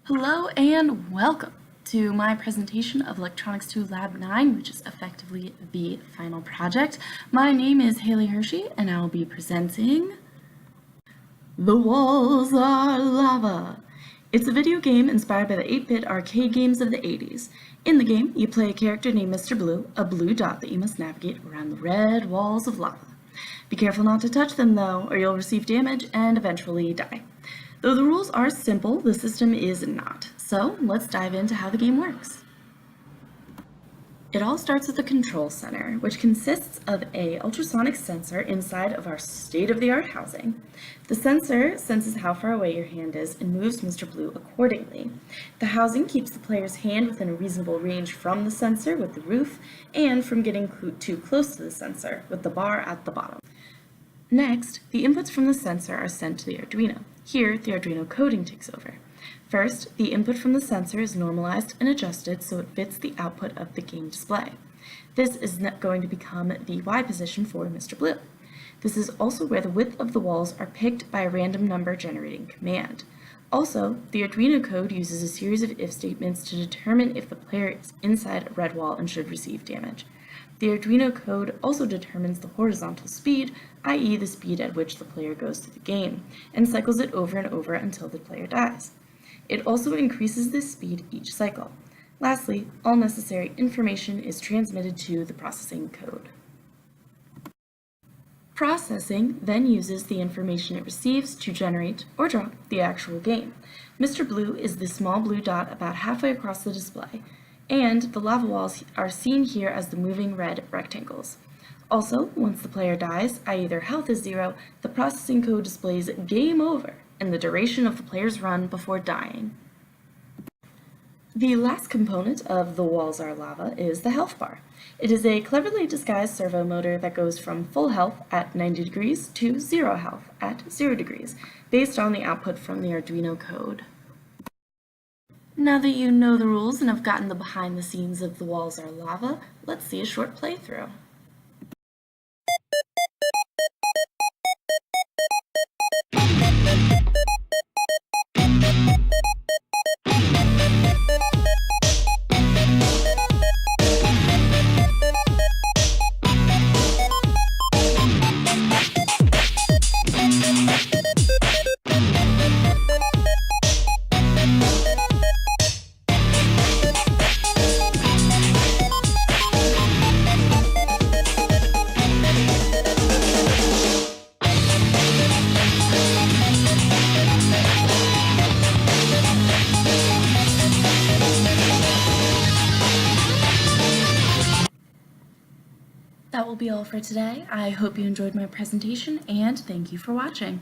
Hello and welcome to my presentation of Electronics 2 Lab 9, which is effectively the final project. My name is Haley Hershey and I will be presenting The Walls Are Lava. It's a video game inspired by the 8-bit arcade games of the 80s. In the game, you play a character named Mr. Blue, a blue dot that you must navigate around the red walls of lava. Be careful not to touch them though, or you'll receive damage and eventually die. Though the rules are simple, the system is not. So let's dive into how the game works. It all starts with the control center, which consists of an ultrasonic sensor inside of our state-of-the-art housing. The sensor senses how far away your hand is and moves Mr. Blue accordingly. The housing keeps the player's hand within a reasonable range from the sensor with the roof and from getting too close to the sensor with the bar at the bottom. Next, the inputs from the sensor are sent to the Arduino. Here, the Arduino coding takes over. First, the input from the sensor is normalized and adjusted so it fits the output of the game display. This is going to become the Y position for Mr. Blue. This is also where the width of the walls are picked by a random number generating command. Also, the Arduino code uses a series of if statements to determine if the player is inside a red wall and should receive damage. The Arduino code also determines the horizontal speed, i.e. the speed at which the player goes through the game, and cycles it over and over until the player dies. It also increases this speed each cycle. Lastly, all necessary information is transmitted to the processing code. Processing then uses the information it receives to generate or draw the actual game. Mr. Blue is the small blue dot about halfway across the display, and the lava walls are seen here as the moving red rectangles. Also, once the player dies, i.e. their health is 0, the processing code displays game over and the duration of the player's run before dying. The last component of The Walls Are Lava is the health bar. It is a cleverly disguised servo motor that goes from full health at 90 degrees to 0 health at 0 degrees, based on the output from the Arduino code. Now that you know the rules and have gotten the behind the scenes of The Walls Are Lava, let's see a short playthrough. That will be all for today. I hope you enjoyed my presentation and thank you for watching.